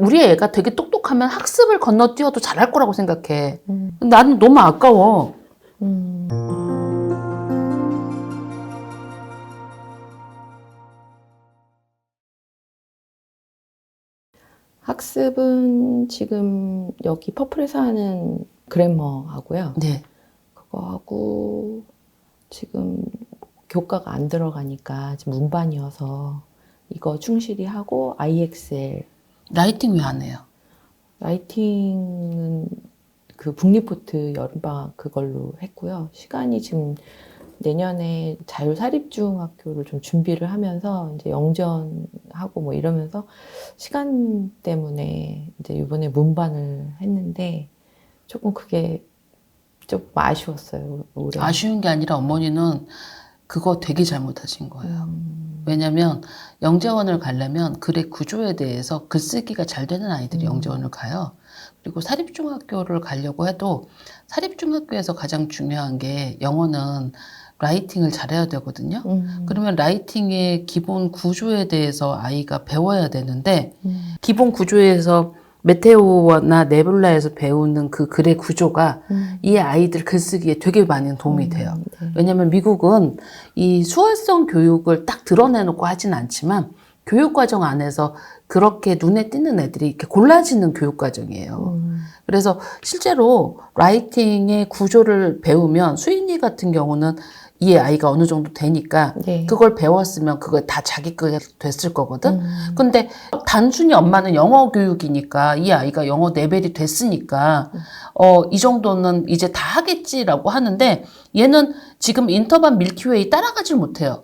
우리 애가 되게 똑똑하면 학습을 건너뛰어도 잘할 거라고 생각해. 나는 너무 아까워. 학습은 지금 여기 퍼플에서 하는 그래머 하고요. 네. 그거 하고 지금 교과가 안 들어가니까 지금 문반이어서 이거 충실히 하고 IXL. 라이팅 왜 안 해요? 라이팅은 그 북리포트 여름방학 그걸로 했고요. 시간이 지금 내년에 자율사립중학교를 좀 준비를 하면서 이제 영전하고 뭐 이러면서 시간 때문에 이제 이번에 문반을 했는데 조금 그게 좀 아쉬웠어요. 올해. 아쉬운 게 아니라 어머니는 그거 되게 잘못하신 거예요. 왜냐면 영재원을 가려면 글의 구조에 대해서 글쓰기가 잘 되는 아이들이 영재원을 가요. 그리고 사립중학교를 가려고 해도 사립중학교에서 가장 중요한 게 영어는 라이팅을 잘해야 되거든요. 그러면 라이팅의 기본 구조에 대해서 아이가 배워야 되는데 기본 구조에서 메테오나 네뷸라에서 배우는 그 글의 구조가 이 아이들 글쓰기에 되게 많은 도움이 돼요. 네. 왜냐하면 미국은 이 수월성 교육을 딱 드러내놓고 하진 않지만 교육과정 안에서 그렇게 눈에 띄는 애들이 이렇게 골라지는 교육과정이에요. 그래서 실제로 라이팅의 구조를 배우면 수인이 같은 경우는 이 아이가 어느 정도 되니까 네. 그걸 배웠으면 그걸 다 자기 거 됐을 거거든. 근데 단순히 엄마는 영어 교육이니까 이 아이가 영어 레벨이 됐으니까 이 정도는 이제 다 하겠지라고 하는데 얘는 지금 인터반 밀키웨이 따라가질 못해요.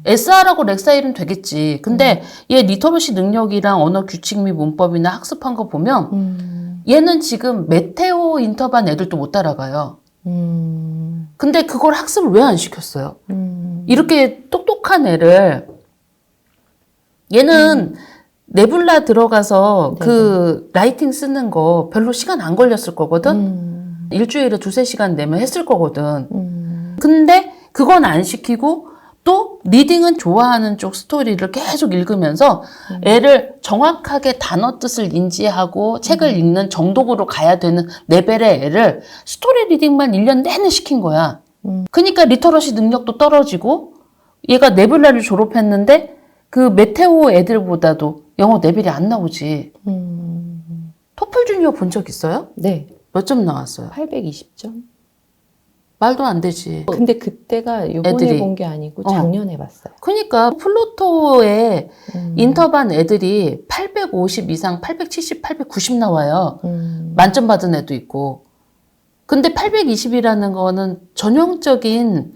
SR하고 렉사일은 되겠지. 근데 얘 리터러시 능력이랑 언어 규칙 및 문법이나 학습한 거 보면 얘는 지금 메테오 인터반 애들도 못 따라가요. 근데 그걸 학습을 왜 안 시켰어요? 이렇게 똑똑한 애를 얘는 네뷸라 들어가서 그 라이팅 쓰는 거 별로 시간 안 걸렸을 거거든? 일주일에 2-3시간 내면 했을 거거든. 근데 그건 안 시키고 또 리딩은 좋아하는 쪽 스토리를 계속 읽으면서 애를 정확하게 단어 뜻을 인지하고 책을 읽는 정도로 가야 되는 레벨의 애를 스토리 리딩만 1년 내내 시킨 거야. 그러니까 리터러시 능력도 떨어지고 얘가 네뷸라를 졸업했는데 그 메테오 애들보다도 영어 레벨이 안 나오지. 토플 주니어 본 적 있어요? 네. 몇 점 나왔어요? 820점? 말도 안 되지. 근데 그때가 요번에 애들이. 본 게 아니고 작년에 봤어요. 그러니까 플로토의 인터반 애들이 850 이상, 870, 890 나와요. 만점 받은 애도 있고. 근데 820이라는 거는 전형적인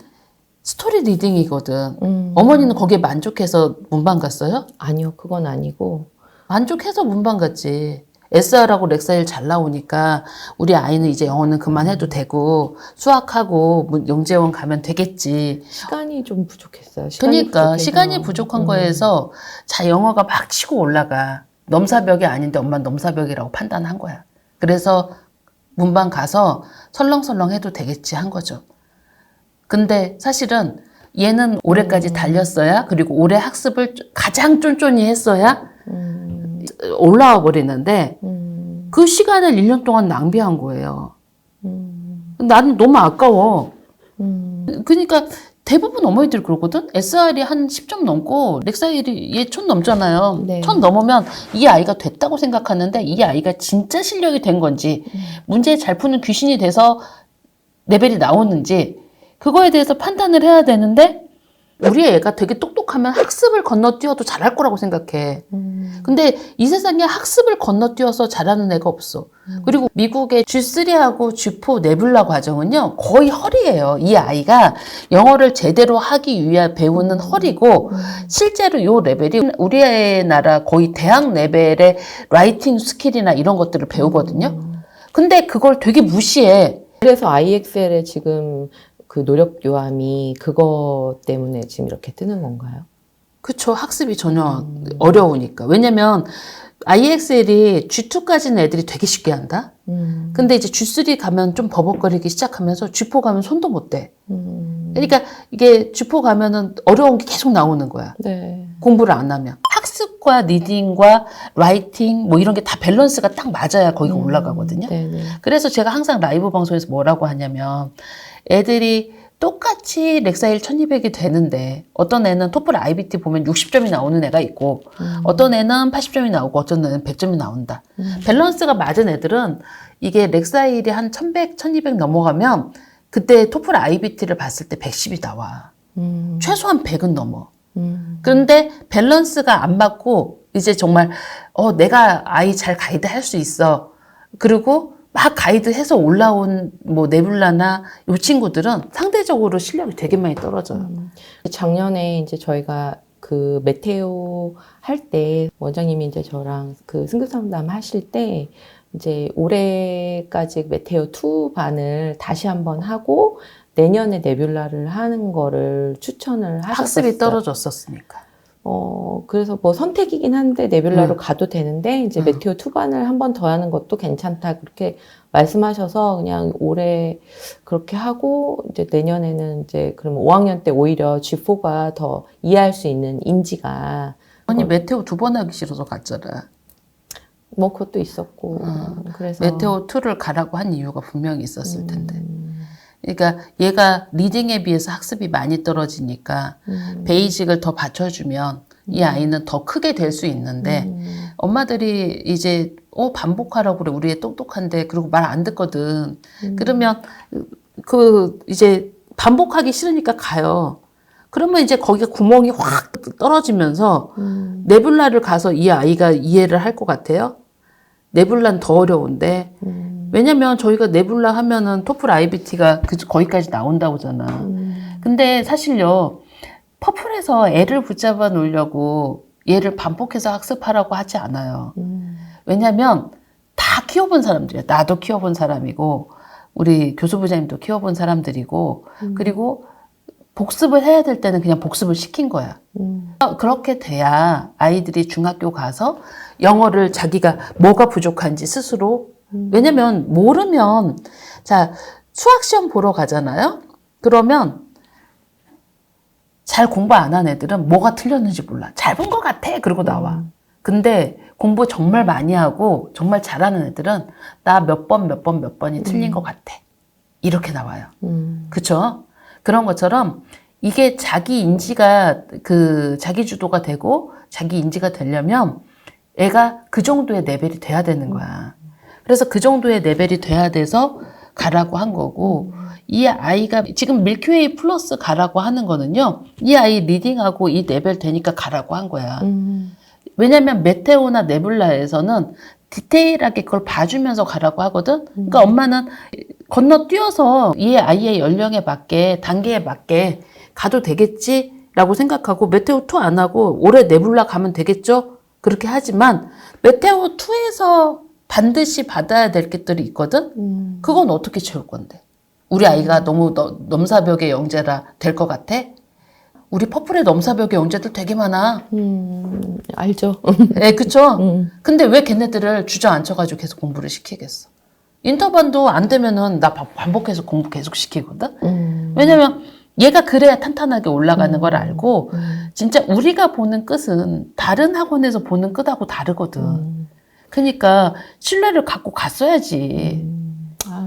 스토리 리딩이거든. 어머니는 거기에 만족해서 문반 갔어요? 아니요, 그건 아니고. 만족해서 문반 갔지. SR하고 렉사일 잘 나오니까 우리 아이는 이제 영어는 그만해도 되고 수학하고 영재원 가면 되겠지. 시간이 좀 부족했어요. 그러니까 시간이 부족한 거에서 자 영어가 막 치고 올라가. 넘사벽이 아닌데 엄마는 넘사벽이라고 판단한 거야. 그래서 문반 가서 설렁설렁 해도 되겠지 한 거죠. 근데 사실은 얘는 올해까지 달렸어야 그리고 올해 학습을 가장 쫀쫀히 했어야 올라와 버리는데 그 시간을 1년 동안 낭비한 거예요. 나는 너무 아까워. 그러니까 대부분 어머니들이 그러거든. SR이 한 10점 넘고 렉사일이 얘 1000 넘잖아요. 네. 1000 넘으면 이 아이가 됐다고 생각하는데 이 아이가 진짜 실력이 된 건지 문제 잘 푸는 귀신이 돼서 레벨이 나오는지 그거에 대해서 판단을 해야 되는데 우리 애가 되게 똑똑하면 학습을 건너뛰어도 잘할 거라고 생각해. 근데 이 세상에 학습을 건너뛰어서 잘하는 애가 없어. 그리고 미국의 G3하고 G4 네뷸라 과정은요 거의 헐이에요. 이 아이가 영어를 제대로 하기 위해 배우는 헐이고 실제로 이 레벨이 우리나라 거의 대학 레벨의 라이팅 스킬이나 이런 것들을 배우거든요. 근데 그걸 되게 무시해. 그래서 IXL에 지금 그 노력 요함이 그거 때문에 지금 이렇게 뜨는 건가요? 그쵸. 학습이 전혀 어려우니까. 왜냐면 IXL이 G2까지는 애들이 되게 쉽게 한다. 근데 이제 G3 가면 좀 버벅거리기 시작하면서 G4 가면 손도 못 대. 그러니까 이게 주포 가면은 어려운 게 계속 나오는 거야. 네. 공부를 안 하면. 학습과 리딩과 라이팅 뭐 이런 게 다 밸런스가 딱 맞아야 거기가 올라가거든요. 네네. 그래서 제가 항상 라이브 방송에서 뭐라고 하냐면 애들이 똑같이 렉사일 1200이 되는데 어떤 애는 토플 IBT 보면 60점이 나오는 애가 있고 어떤 애는 80점이 나오고 어떤 애는 100점이 나온다. 밸런스가 맞은 애들은 이게 렉사일이 한 1100, 1200 넘어가면 그때 토플 IBT를 봤을 때 110이 나와. 최소한 100은 넘어. 그런데 밸런스가 안 맞고 이제 정말 내가 아이 잘 가이드 할 수 있어. 그리고 막 가이드해서 올라온 뭐 네뷸라나 이 친구들은 상대적으로 실력이 되게 많이 떨어져요. 작년에 이제 저희가 그 메테오 할 때 원장님이 이제 저랑 그 승급 상담 하실 때 이제 올해까지 메테오 2 반을 다시 한번 하고 내년에 네뷸라를 하는 거를 추천을 하셨었어요. 학습이 떨어졌었으니까. 그래서 뭐 선택이긴 한데 네뷸라로 가도 되는데 이제 메테오 2 반을 한 번 더 하는 것도 괜찮다 그렇게 말씀하셔서 그냥 올해 그렇게 하고 이제 내년에는 이제 그러면 5학년 때 오히려 G4가 더 이해할 수 있는 인지가 언니 메테오 2번 하기 싫어서 갔잖아. 뭐 그것도 있었고 그래서 메테오 2를 가라고 한 이유가 분명히 있었을 텐데. 그러니까 얘가 리딩에 비해서 학습이 많이 떨어지니까 베이직을 더 받쳐주면 이 아이는 더 크게 될 수 있는데 엄마들이 이제 반복하라고 그래. 우리 애 똑똑한데 그리고 말 안 듣거든. 그러면 그 이제 반복하기 싫으니까 가요. 그러면 이제 거기가 구멍이 확 떨어지면서 네뷸라를 가서 이 아이가 이해를 할 것 같아요. 네뷸라는 더 어려운데 왜냐면 저희가 네뷸라 하면은 토플 IBT가 거기까지 나온다고잖아. 근데 사실요, 퍼플에서 애를 붙잡아 놓으려고 얘를 반복해서 학습하라고 하지 않아요. 왜냐면 다 키워본 사람들이야. 나도 키워본 사람이고, 우리 교수부장님도 키워본 사람들이고, 그리고 복습을 해야 될 때는 그냥 복습을 시킨 거야. 그렇게 돼야 아이들이 중학교 가서 영어를 자기가 뭐가 부족한지 스스로 왜냐면 모르면 자 수학시험 보러 가잖아요. 그러면 잘 공부 안 한 애들은 뭐가 틀렸는지 몰라. 잘 본 것 같아. 그러고 나와. 근데 공부 정말 많이 하고 정말 잘하는 애들은 나 몇 번이 틀린 것 같아. 이렇게 나와요. 그쵸? 그런 것처럼 이게 자기 인지가 자기 주도가 되고 자기 인지가 되려면 애가 그 정도의 레벨이 돼야 되는 거야. 그래서 그 정도의 레벨이 돼야 돼서 가라고 한 거고 이 아이가 지금 밀키웨이 플러스 가라고 하는 거는요. 이 아이 리딩하고 이 레벨 되니까 가라고 한 거야. 왜냐면 메테오나 네뷸라에서는 디테일하게 그걸 봐주면서 가라고 하거든. 그러니까 엄마는 건너뛰어서 이 아이의 연령에 맞게 단계에 맞게 가도 되겠지라고 생각하고 메테오 2 안 하고 올해 네뷸라 가면 되겠죠? 그렇게 하지만 메테오 2에서 반드시 받아야 될 것들이 있거든? 그건 어떻게 채울 건데? 우리 아이가 너무 넘사벽의 영재라 될 것 같아? 우리 퍼플의 넘사벽의 영재들 되게 많아. 알죠. 네, 그쵸? 근데 왜 걔네들을 주저앉혀가지고 계속 공부를 시키겠어? 인터반도 안 되면은 나 반복해서 공부 계속 시키거든? 왜냐면 얘가 그래야 탄탄하게 올라가는 걸 알고 진짜 우리가 보는 끝은 다른 학원에서 보는 끝하고 다르거든. 그러니까 신뢰를 갖고 갔어야지.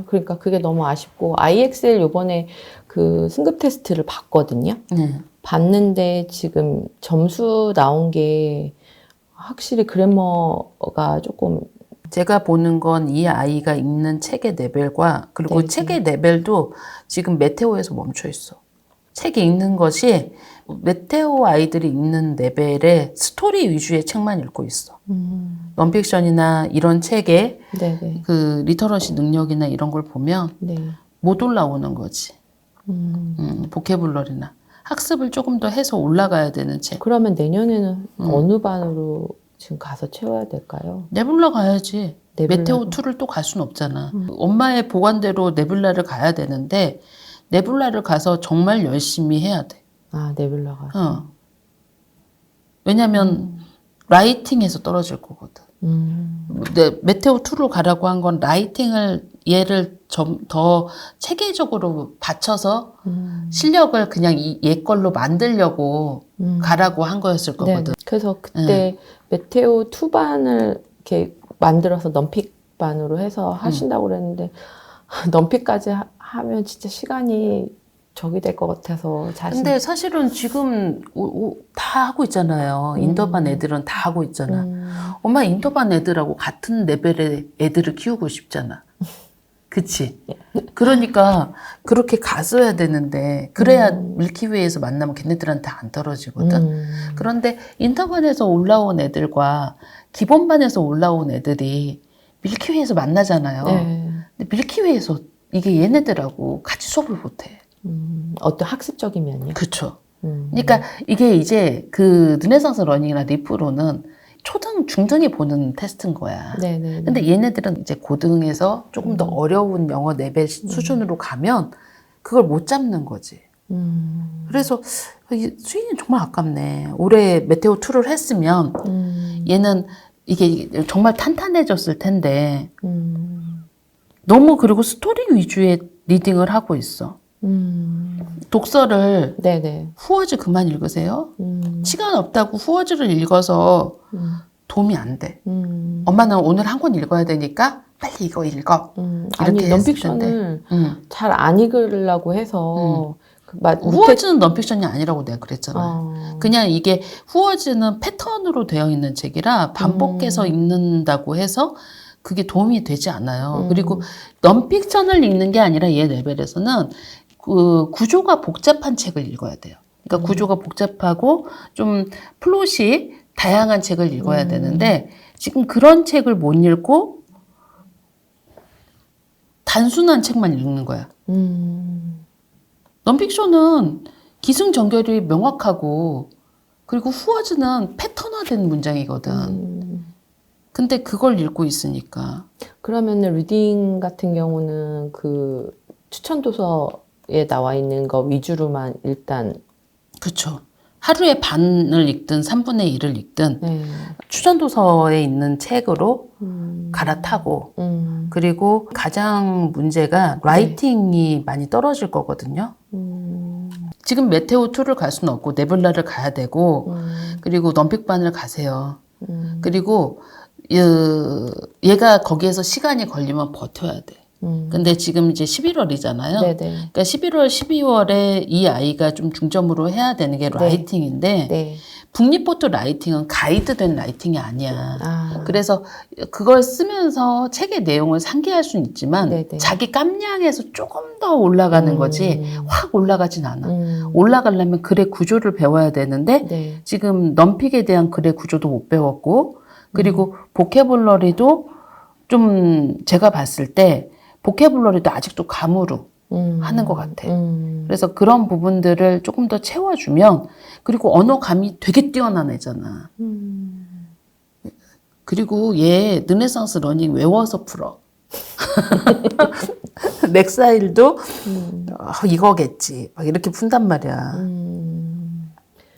그러니까 그게 너무 아쉽고 IXL 요번에 그 승급 테스트를 봤거든요. 봤는데 지금 점수 나온 게 확실히 그래머가 조금 제가 보는 건 이 아이가 읽는 책의 레벨과 그리고 네. 책의 레벨도 지금 메테오에서 멈춰 있어. 책 읽는 것이 메테오 아이들이 읽는 레벨의 스토리 위주의 책만 읽고 있어. 넌픽션이나 이런 책의 네네. 그 리터러시 능력이나 이런 걸 보면 네. 못 올라오는 거지. 보케블러리나 학습을 조금 더 해서 올라가야 되는 책. 그러면 내년에는 어느 반으로 지금 가서 채워야 될까요? 네뷸라 가야지. 네뷸라로. 메테오 2를 또 갈 수는 없잖아. 엄마의 보관대로 네뷸라를 가야 되는데 네뷸라를 가서 정말 열심히 해야 돼. 아, 네뷸라 가서. 왜냐면 라이팅에서 떨어질 거거든. 메테오 2로 가라고 한 건 라이팅을 얘를 더 체계적으로 받쳐서 실력을 그냥 얘 걸로 만들려고 가라고 한 거였을 거거든. 네. 그래서 그때 메테오 2반을 이렇게 만들어서 넘픽반으로 해서 하신다고 그랬는데 넘픽까지 하면 진짜 시간이 적이 될 것 같아서 근데 사실은 지금 다 하고 있잖아요. 인터반 애들은 다 하고 있잖아. 엄마 인터반 애들하고 같은 레벨의 애들을 키우고 싶잖아. 그치? 그러니까 그렇게 갔어야 되는데 그래야 밀키웨이에서 만나면 걔네들한테 안 떨어지거든. 그런데 인터반에서 올라온 애들과 기본반에서 올라온 애들이 밀키웨이에서 만나잖아요. 네. 근데 밀키웨이에서 이게 얘네들하고 같이 수업을 못해. 어떤 학습적인 면이요? 그렇죠. 그러니까 이게 이제 그 르네상스 러닝이나 리프로는 초등, 중등에 보는 테스트인 거야. 네네. 근데 얘네들은 이제 고등에서 조금 더 어려운 영어 레벨 수준으로 가면 그걸 못 잡는 거지. 그래서 수인이 정말 아깝네. 올해 메테오 2를 했으면 얘는 이게 정말 탄탄해졌을 텐데 너무 그리고 스토리 위주의 리딩을 하고 있어. 독서를 네네. 후어즈 그만 읽으세요. 시간 없다고 후어즈를 읽어서 도움이 안 돼. 엄마는 오늘 한 권 읽어야 되니까 빨리 이거 읽어. 아니 이렇게 했을 넌픽션을 잘 안 읽으려고 해서 후어즈는 넌픽션이 아니라고 내가 그랬잖아. 그냥 이게 후어즈는 패턴으로 되어 있는 책이라 반복해서 읽는다고 해서 그게 도움이 되지 않아요. 그리고 넌픽션을 읽는 게 아니라 얘 레벨에서는 그 구조가 복잡한 책을 읽어야 돼요. 그러니까 구조가 복잡하고 좀 플롯이 다양한 책을 읽어야 되는데 지금 그런 책을 못 읽고 단순한 책만 읽는 거야. 넌픽션은 기승전결이 명확하고 그리고 후어즈는 패턴화된 문장이거든. 근데 그걸 읽고 있으니까. 그러면 리딩 같은 경우는 그 추천 도서에 나와 있는 거 위주로만 일단 그렇죠. 하루에 반을 읽든 3분의 1을 읽든 네. 추천도서에 있는 책으로 갈아타고 그리고 가장 문제가 라이팅이 많이 떨어질 거거든요. 지금 메테오 2를 갈 수는 없고 네블라를 가야 되고 그리고 넘픽반을 가세요. 그리고 얘가 거기에서 시간이 걸리면 버텨야 돼. 근데 지금 이제 11월이잖아요. 네네. 그러니까 11월, 12월에 이 아이가 좀 중점으로 해야 되는 게 라이팅인데 네. 북리포트 라이팅은 가이드된 라이팅이 아니야. 아. 그래서 그걸 쓰면서 책의 내용을 상기할 수는 있지만 네네. 자기 깜냥에서 조금 더 올라가는 거지 확 올라가진 않아. 올라가려면 글의 구조를 배워야 되는데 네. 지금 넘픽에 대한 글의 구조도 못 배웠고 그리고 보캐블러리도 좀 제가 봤을 때 보캐블러리도 아직도 감으로 하는 것 같아. 그래서 그런 부분들을 조금 더 채워주면 그리고 언어감이 되게 뛰어난 애잖아. 그리고 얘 르네상스 러닝 외워서 풀어. 넥사일도 이거겠지. 막 이렇게 푼단 말이야.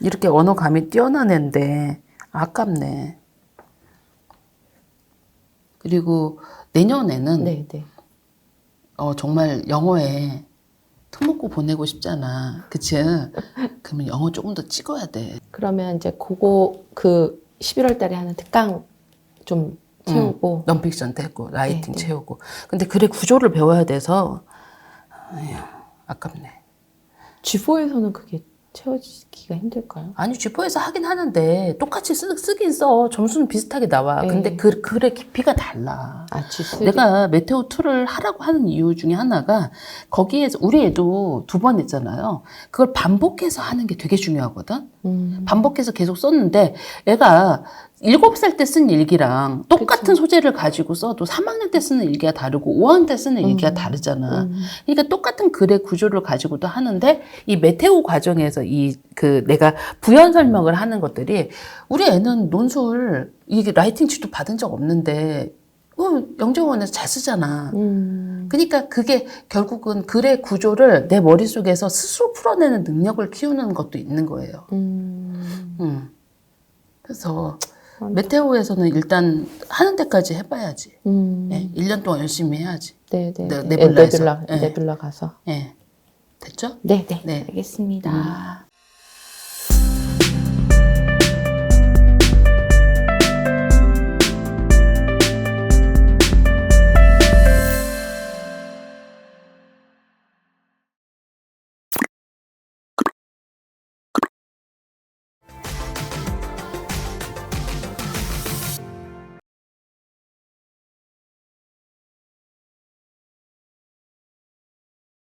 이렇게 언어감이 뛰어난 애인데 아깝네. 그리고 내년에는 네, 네. 정말 영어에 특목고 보내고 싶잖아. 그치? 그러면 영어 조금 더 찍어야 돼. 그러면 이제 그거 그 11월 달에 하는 특강 좀 채우고 넌픽션 했고 라이팅 네, 네. 채우고. 근데 글의 구조를 배워야 돼서 아깝네. G4에서는 그게 채워지기가 힘들까요? 아니 G4에서 하긴 하는데 똑같이 쓰긴 써. 점수는 비슷하게 나와. 네. 근데 글의 깊이가 달라. 아, G3. 내가 메테오 2를 하라고 하는 이유 중에 하나가 거기에서 우리 애도 2번 했잖아요. 그걸 반복해서 하는 게 되게 중요하거든. 반복해서 계속 썼는데 애가 7살 때 쓴 일기랑 똑같은 소재를 가지고 써도 3학년 때 쓰는 일기가 다르고 5학년 때 쓰는 일기가 다르잖아. 그러니까 똑같은 글의 구조를 가지고도 하는데 이 메테오 과정에서 내가 부연 설명을 하는 것들이 우리 애는 논술 이게 라이팅 지도 받은 적 없는데 영재원에서 잘 쓰잖아. 그러니까 그게 결국은 글의 구조를 내 머릿속에서 스스로 풀어내는 능력을 키우는 것도 있는 거예요. 그래서 메테오에서는 일단 하는 데까지 해봐야지. 음. 예, 1년 동안 열심히 해야지. 네네. 네, 네뷸라에서. 예. 네뷸라 가서. 예. 됐죠? 네네. 네. 알겠습니다.